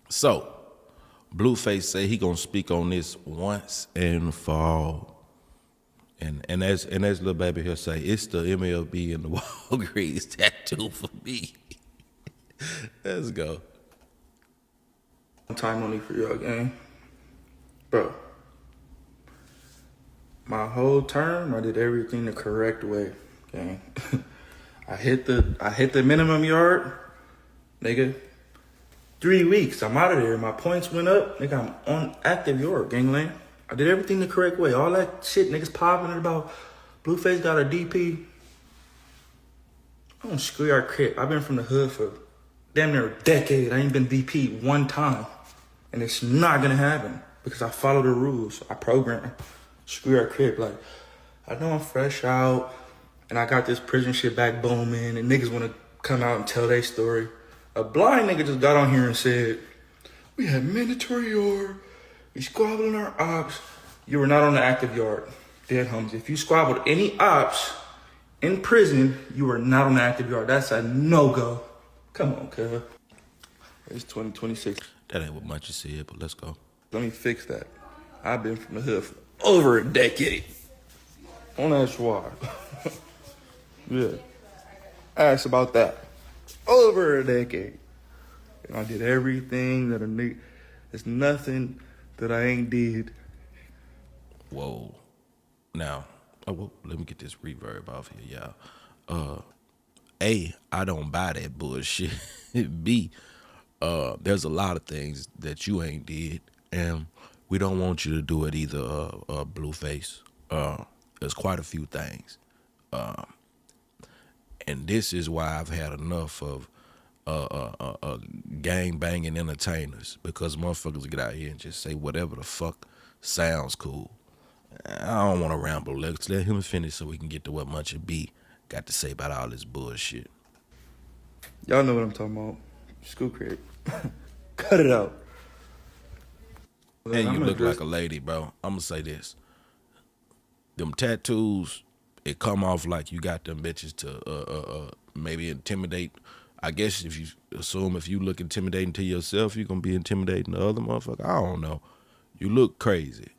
So, Blueface say he gonna speak on this once and for all. And as little baby he'll say, it's the MLB and the Walgreens tattoo for me. Let's go. Time only for y'all, gang. Bro, my whole term, I did everything the correct way, gang. I hit the minimum yard, nigga. 3 weeks, I'm out of there. My points went up, nigga. I'm on active yard, gangland. I did everything the correct way. All that shit niggas popping about Blueface got a DP. I don't screw our crib. I've been from the hood for damn near a decade. I ain't been DP one time. And it's not gonna happen because I follow the rules. I program. Screw our crib. Like, I know I'm fresh out and I got this prison shit back booming and niggas wanna come out and tell their story. A blind nigga just got on here and said, we had mandatory yard. We squabbled in our ops. You were not on the active yard. Dead homies. If you squabbled any ops in prison, you were not on the active yard. That's a no-go. Come on, cuz. It's 2026. That ain't what much you said, but let's go. Let me fix that. I've been from the hood for over a decade. Don't ask why. Yeah. Ask about that. Over a decade. And I did everything that a nigga... There's nothing that I ain't did. Whoa. Now, let me get this reverb off here, y'all. A, I don't buy that bullshit. B, there's a lot of things that you ain't did, and we don't want you to do it either, Blueface. There's quite a few things. And this is why I've had enough of gang banging entertainers, because motherfuckers get out here and just say whatever the fuck sounds cool. I don't want to ramble. Let's let him finish so we can get to what Munch and B got to say about all this bullshit. Y'all know what I'm talking about. School crib. Cut it out. And you look like a lady, bro. I'm going to say this. Them tattoos, it come off like you got them bitches to maybe intimidate. I guess if you assume if you look intimidating to yourself, you're going to be intimidating the other motherfucker. I don't know. You look crazy.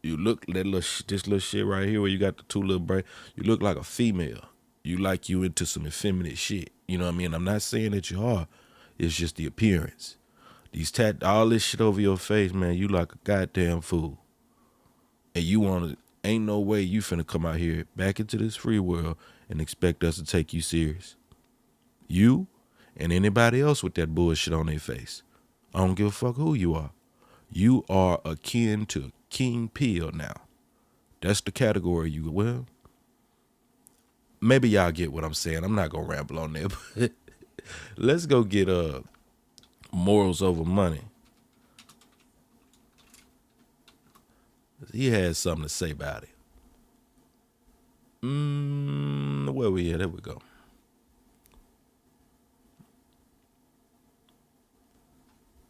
You look this little shit right here where you got the two little braids. You look like a female. You like you into some effeminate shit. You know what I mean? I'm not saying that you are. It's just the appearance. All this shit over your face, man, you like a goddamn fool. And ain't no way you finna come out here back into this free world and expect us to take you serious. You and anybody else with that bullshit on their face. I don't give a fuck who you are. You are akin to King Peel now. That's the category you, well, maybe y'all get what I'm saying. I'm not gonna ramble on there, but let's go get morals over money. He has something to say about it. Where we at? There we go.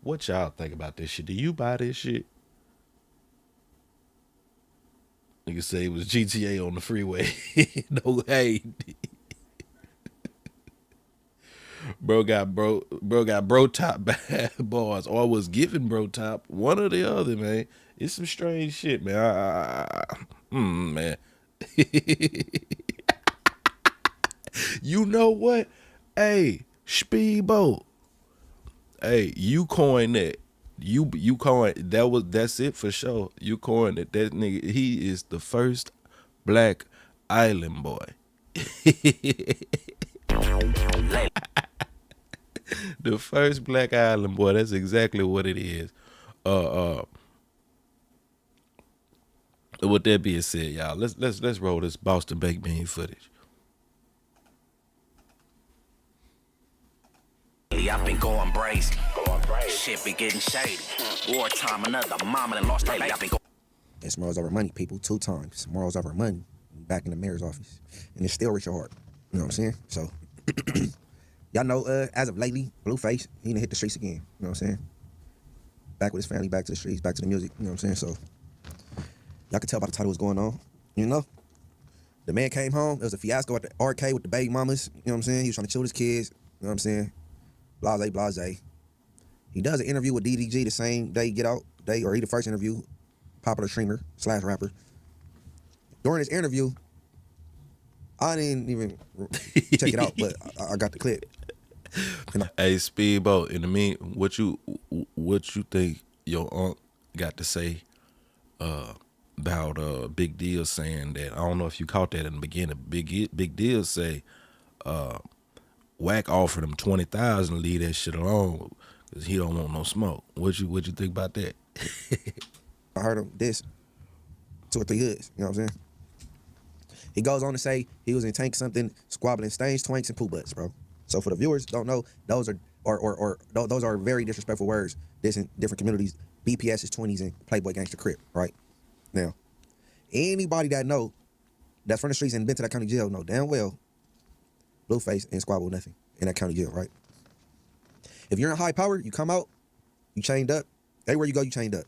What y'all think about this shit? Do you buy this shit? Nigga say it was GTA on the freeway. No hate. Bro got bro top bad bars, or was giving bro top, one or the other, man. It's some strange shit, man. Man. You know what? Hey, Speedboat. Hey, you coined that. You coined that's it for sure. You coined it. That nigga, he is the first black island boy. The first black island boy. That's exactly what it is. With that being said, y'all, let's roll this Boston baked bean footage. I've been going brazen. Shit be getting shady. Wartime, another mama that lost her baby. I've been going. It's morals over money, people. 2 times. Morals over money. Back in the mayor's office. And it's still Richard Hart. You know what I'm saying? So, y'all know, as of lately, Blueface, he done hit the streets again. You know what I'm saying? Back with his family, back to the streets, back to the music. You know what I'm saying? So, y'all can tell by the title what's going on. You know? The man came home. There was a fiasco at the arcade with the baby mamas. You know what I'm saying? He was trying to chill with his kids. You know what I'm saying? Blase, blase. He does an interview with DDG the same day get out, or he the first interview, popular streamer / rapper. During his interview, I didn't even check it out, but I got the clip. Hey, Speedboat, in the mean, what you think your aunt got to say about Big Deal saying that? I don't know if you caught that in the beginning. Big Deal say Wack offered him 20,000 to leave that shit alone because he don't want no smoke. What you think about that? I heard him diss 2 or 3 hoods. You know what I'm saying? He goes on to say he was in Tank something, squabbling stains, twanks, and poo butts, bro. So for the viewers don't know, those are those are very disrespectful words. This in different communities. BPS is 20s and Playboy Gangster Crip, right? Now, anybody that know that's from the streets and been to that county jail know damn well Blueface ain't squabble nothing in that county jail, right? If you're in high power, you come out, you chained up. Everywhere you go, you chained up.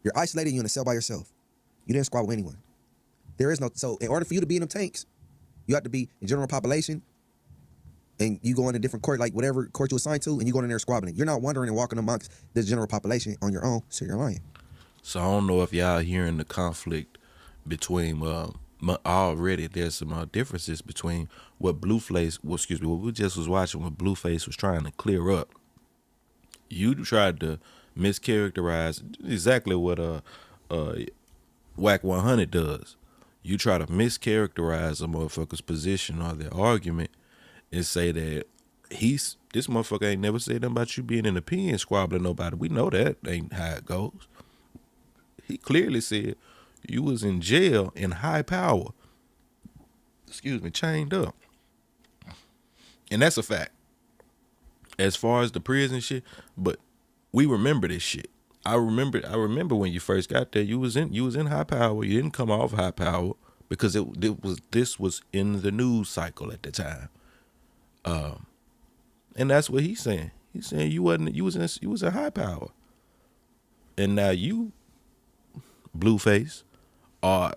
You're isolated, you're in a cell by yourself. You didn't squabble with anyone. There is no, so in order for you to be in them tanks, you have to be in general population, and you go in a different court, like whatever court you assigned to, and you go in there squabbling. You're not wandering and walking amongst the general population on your own, so you're lying. So I don't know if y'all hearing the conflict between already there's some differences between what Blueface, what we just was watching, what Blueface was trying to clear up. You tried to mischaracterize exactly what Whack 100 does. You try to mischaracterize a motherfucker's position or their argument and say that this motherfucker ain't never said nothing about you being in the pen squabbling nobody. We know that ain't how it goes. He clearly said you was in jail in high power. Chained up. And that's a fact. As far as the prison shit, but we remember this shit. I remember when you first got there, you was in high power. You didn't come off high power because this was in the news cycle at the time. And that's what he's saying. He's saying you was in high power. And now you, Blueface, are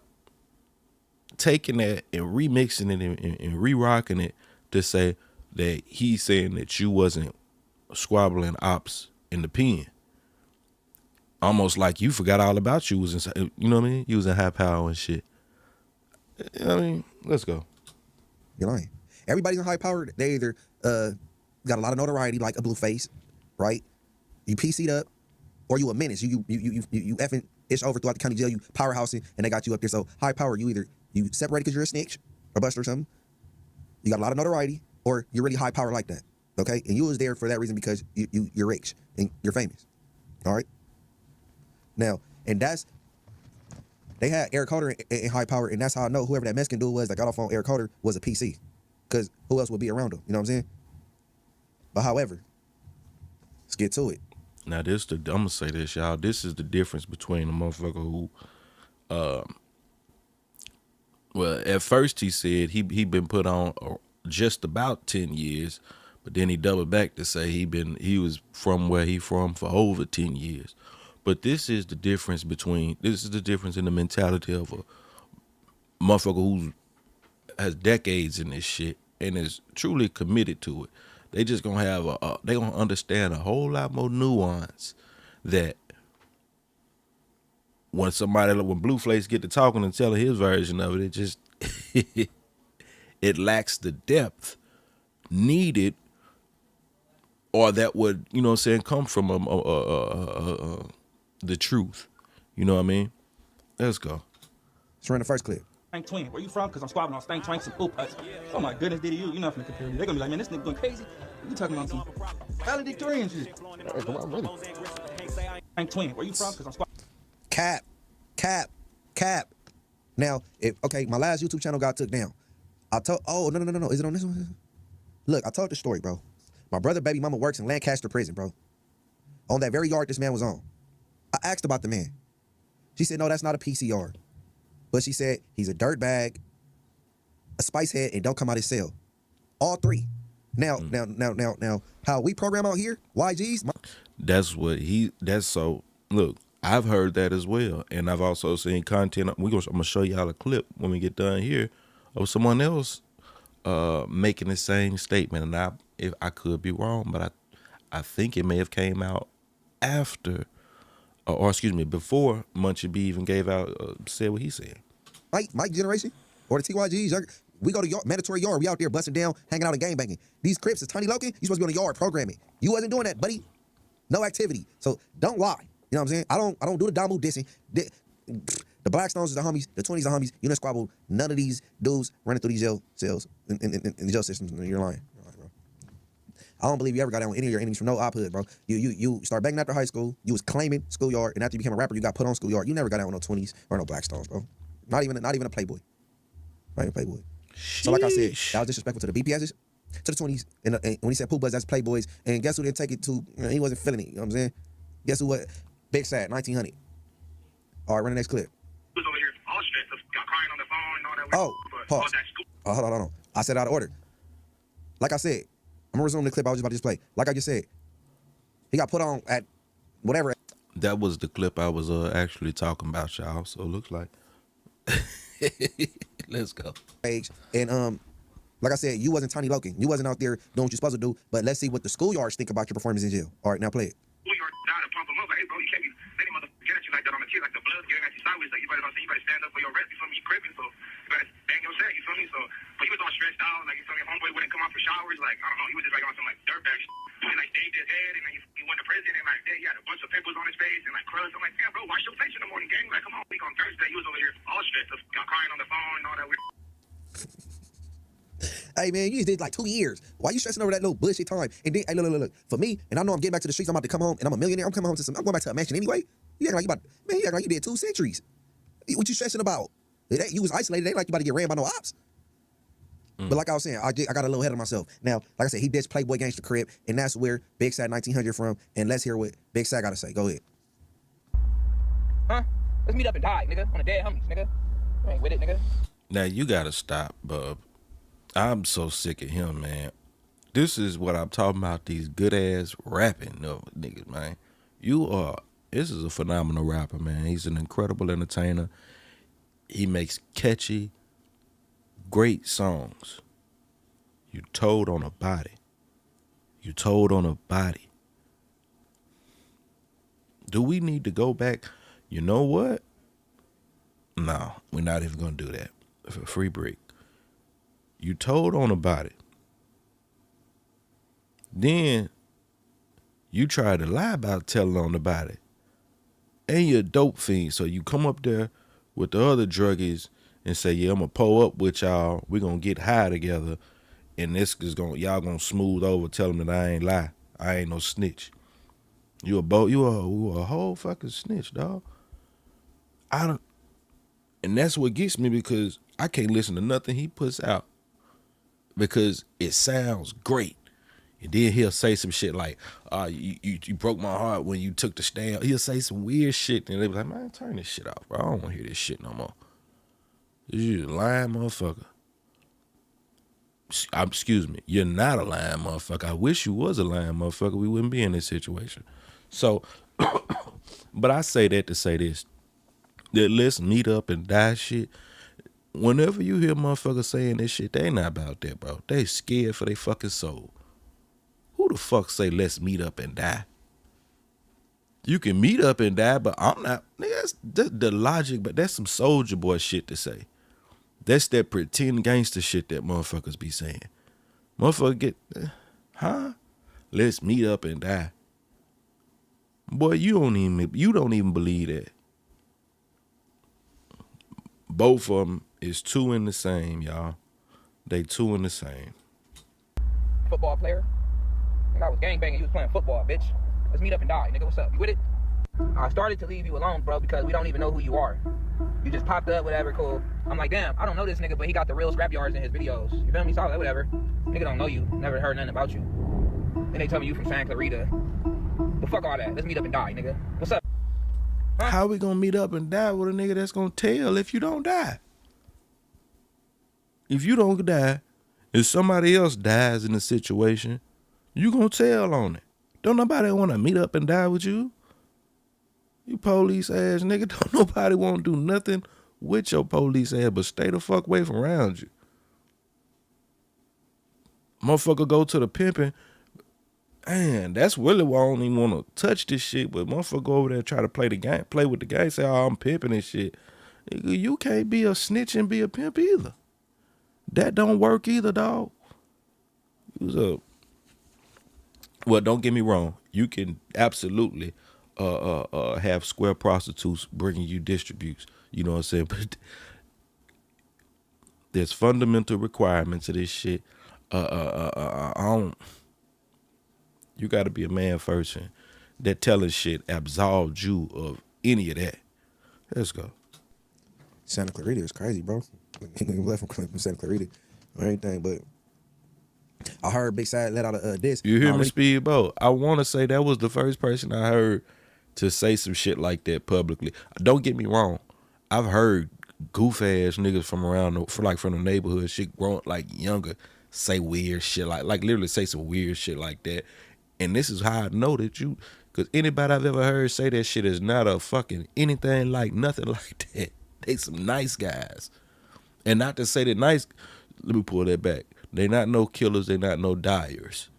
taking that and remixing it and re-rocking it to say that he's saying that you wasn't squabbling ops in the pen. Almost like you forgot all about you was inside, you know what I mean? You was in high power and shit. I mean, let's go. You're lying. Everybody's in high power. They either got a lot of notoriety, like a Blueface, right? You PC'd up, or you a menace. You effing ish over throughout the county jail. You powerhousing, and they got you up there. So high power, you either you separated because you're a snitch or buster or something. You got a lot of notoriety, or you're really high power like that. Okay, and you was there for that reason because you're rich and you're famous. All right. Now, and they had Eric Holder in high power, and that's how I know whoever that Mexican dude was that got off on Eric Holder was a PC. Because who else would be around him? You know what I'm saying? But however, let's get to it. Now I'm gonna say this, y'all. This is the difference between a motherfucker who, well, at first he said he been put on just about 10 years, but then he doubled back to say he was from where he from for over 10 years. But this is the difference in the mentality of a motherfucker who has decades in this shit and is truly committed to it. They just gonna have they gonna understand a whole lot more nuance that when Blueface get to talking and telling his version of it, it just it lacks the depth needed, or that would, you know what I'm saying, come from the truth. You know what I mean? Let's go. Let's run the first clip. Stank Twin, where you from? Because I'm squabbling on Stank Twinks and poop huts. Oh my goodness, did you? You're not finna compare me. They're gonna be like, man, this nigga going crazy. You talking about some valedictorian shit. Stank Twin, where you from? Because I'm squabbling. Cap. Now, my last YouTube channel got took down. No. Is it on this one? Look, I told the story, bro. My brother baby mama works in Lancaster prison, bro. On that very yard this man was on. I asked about the man. She said, no, that's not a PCR. But she said he's a dirtbag, a spice head, and don't come out his cell. All three. Now, how we program out here, YGs. Look, I've heard that as well. And I've also seen content. I'm going to show y'all a clip when we get done here of someone else making the same statement. And I could be wrong, but I think it may have came out after, or excuse me, before Munchie B even gave out, said what he said. Mike generation or the TYGs, we go to mandatory yard. We out there busting down, hanging out and game banging. These Crips is Tiny Loken. You supposed to be on the yard programming. You wasn't doing that, buddy. No activity. So don't lie. You know what I'm saying? I don't do the Damu dissing. The Blackstones is the homies. The 20s are homies. You know squabble. None of these dudes running through these jail cells in the jail systems. You're lying. Bro. I don't believe you ever got down with any of your enemies from no op hood, bro. You start banging after high school. You was claiming schoolyard, and after you became a rapper, you got put on schoolyard. You never got down with no 20s or no Blackstones, bro. Not even a Playboy. Not even a Playboy. So like I said, that was disrespectful to the BPSs, to the 20s, and when he said Pooh Buzz, that's Playboys, and guess who didn't take it to, he wasn't feeling it, you know what I'm saying? Guess who what? Big Sad, 1900. All right, run the next clip. Was over here all stressed, got crying on the phone and all that. Oh, pause. Oh, hold on. I said out of order. Like I said, I'm gonna resume the clip I was just about to display. Like I just said, he got put on at whatever. That was the clip I was actually talking about, y'all. So it looks like. Let's go. Age. And like I said, you wasn't Tiny Loken. You wasn't out there doing what you're supposed to do. But let's see what the schoolyards think about your performance in jail. All right, now play it. Schoolyard died to pump him up. Hey, bro, you can't be letting motherfucker get at you like that on the kid, like the blood's getting at you sideways. Like you better stand up for your rest. You feel me? You crippin', so you better stand your set. You feel me? So, but he was all stressed out. Like you feel me? Homeboy wouldn't come out for showers. Like I don't know. He was just like on some like dirtbag shit. And like shaved his head, and then he went to prison, and like he had a bunch of pimples on his face and like crusts. I'm like, damn, bro, wash your face in the morning, gang. Like, come on, week on Thursday. He was over here all stressed, got crying on the phone and all that weird. Hey man, you just did like 2 years. Why you stressing over that little bullshit time? And then, hey, look. For me, and I know I'm getting back to the streets. I'm about to come home, and I'm a millionaire. I'm coming home I'm going back to a mansion anyway. You acting like you acting like you did 2 centuries. What you stressing about? You was isolated. It ain't like you about to get ran by no ops. But like I was saying, I got a little ahead of myself. Now, like I said, he ditched Playboy Gangsta Crib, and that's where Big Sad 1900 from. And let's hear what Big Sad got to say. Go ahead. Huh? Let's meet up and die, nigga. On the dead homies, nigga. You ain't with it, nigga. Now you gotta stop, bub. I'm so sick of him, man. This is what I'm talking about. These good ass rapping niggas, man. This is a phenomenal rapper, man. He's an incredible entertainer. He makes catchy, great songs. You told on a body. Do we need to go back? You know what? No, we're not even gonna do that. For a free break. You told on a body. Then you try to lie about telling on the body. And you're a dope fiend. So you come up there with the other druggies and say, yeah, I'm gonna pull up with y'all. We're gonna get high together. And this is y'all gonna smooth over, tell them that I ain't lie. I ain't no snitch. You a whole fucking snitch, dog. And that's what gets me, because I can't listen to nothing he puts out because it sounds great. And then he'll say some shit like, you broke my heart when you took the stand. He'll say some weird shit, and they'll be like, man, turn this shit off, bro. I don't want to hear this shit no more. You a lying motherfucker. Excuse me, you're not a lying motherfucker. I wish you was a lying motherfucker. We wouldn't be in this situation. So, but I say that to say this. That let's meet up and die shit. Whenever you hear motherfuckers saying this shit, they ain't not about that, bro. They scared for their fucking soul. Who the fuck say let's meet up and die? You can meet up and die, but I'm not. Nigga, that's the logic, but that's some Soulja Boy shit to say. That's that pretend gangster shit that motherfuckers be saying. Motherfucker get, let's meet up and die. Boy, you don't even believe that. Both of them is two in the same, y'all. They two in the same. Football player. I was gangbanging. You was playing football, bitch. Let's meet up and die, nigga. What's up? You with it? I started to leave you alone, bro, because we don't even know who you are. You just popped up, whatever, cool. I'm like, damn, I don't know this nigga, but he got the real scrapyards in his videos. You feel me? So like, whatever. Nigga don't know you. Never heard nothing about you. Then they tell me you from Santa Clarita. But fuck all that. Let's meet up and die, nigga. What's up? Huh? How we gonna meet up and die with a nigga that's gonna tell if you don't die? If you don't die, if somebody else dies in the situation, you gonna tell on it. Don't nobody wanna meet up and die with you. You police ass nigga, don't nobody wanna do nothing with your police ass but stay the fuck away from around you. Motherfucker go to the pimping. Man, that's really why I don't even want to touch this shit. But motherfucker go over there and try to play the game, play with the game, say, oh, I'm pimping and shit. Nigga, you can't be a snitch and be a pimp either. That don't work either, dog. Well, don't get me wrong. You can absolutely have square prostitutes bringing you distributes. You know what I'm saying? But there's fundamental requirements of this shit. You got to be a man first, and that telling shit absolved you of any of that. Let's go. Santa Clarita is crazy, bro. He left from Santa Clarita or anything, but I heard Big Sad let out a diss. You hear me, Speedboat? I want to say that was the first person I heard to say some shit like that publicly. Don't get me wrong. I've heard goof ass niggas from around from the neighborhood, shit growing like younger, say weird shit like literally say some weird shit like that. And this is how I know that because anybody I've ever heard say that shit is not a fucking anything like nothing like that. They some nice guys. And not to say that nice, let me pull that back. They not no killers, they not no dyers.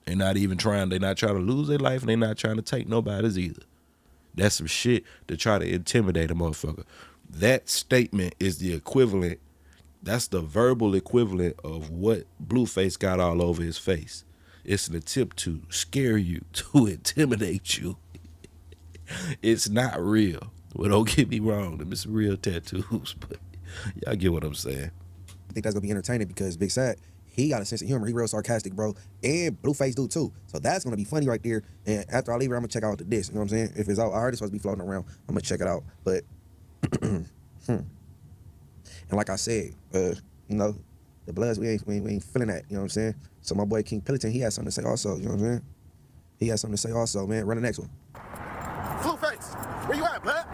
They not trying to lose their life, and they not trying to take nobody's either. That's some shit to try to intimidate a motherfucker. That statement is the equivalent, that's the verbal equivalent of what Blueface got all over his face. It's an attempt to scare you, to intimidate you. It's not real. Well, don't get me wrong, them is real tattoos, but y'all get what I'm saying. I think that's gonna be entertaining because Big Sad, he got a sense of humor. He real sarcastic, bro. And Blueface do too. So that's gonna be funny right there. And after I leave here, I'm gonna check out the disc. You know what I'm saying? If it's out, I heard it's supposed to be floating around. I'm gonna check it out. But and like I said, you know, the Bloods, we ain't feeling that. You know what I'm saying? So my boy King Pillington, he has something to say also. You know what I'm saying? He has something to say also, man. Run the next one. Blueface, where you at, blood?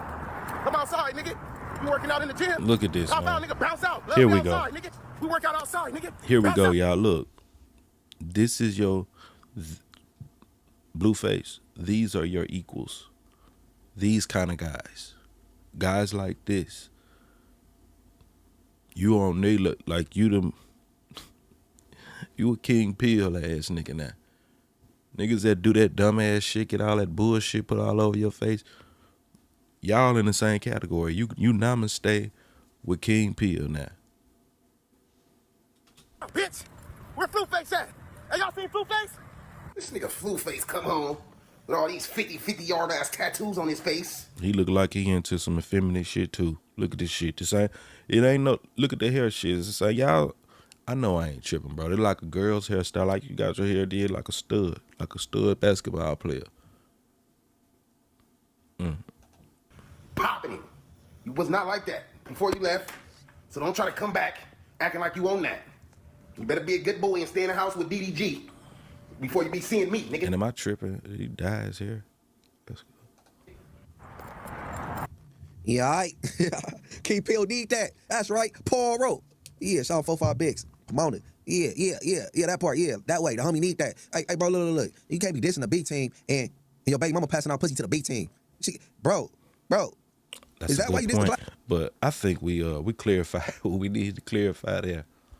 Come outside, nigga. You working out in the gym? Look at this, Hop man. out, nigga. Bounce out. Here we outside, go. Nigga. We work out outside, nigga. Here we Bounce go, out. y'all. Look, this is your Blueface. These are your equals. These kind of guys. Guys like this. You on they look like you a King Peel ass nigga now. Niggas that do that dumb ass shit, get all that bullshit put all over your face. Y'all in the same category. You namaste with King Peel now. Bitch, where Blueface at? Hey, y'all seen Blueface? This nigga Blueface come home with all these 50-yard ass tattoos on his face. He look like he into some effeminate shit too. Look at this shit. It ain't no, look at the hair shit. It's like, y'all, I know I ain't tripping, bro. They like a girl's hairstyle, like you got your hair did like a stud basketball player. Popping it. You was not like that before you left. So don't try to come back acting like you own that. You better be a good boy and stay in the house with DDG before you be seeing me, nigga. And am I tripping? He dyes here. That's good. Yeah, all right. King Peel need that. That's right. Paul Rowe. Yeah, Sean 45 Bigs. Come on it. Yeah, that part. Yeah, that way. The homie need that. Hey, bro, look. You can't be dissing the B team and your baby mama passing out pussy to the B team. Bro. That's Is a that why good you point. But I think we clarified what we needed to clarify there.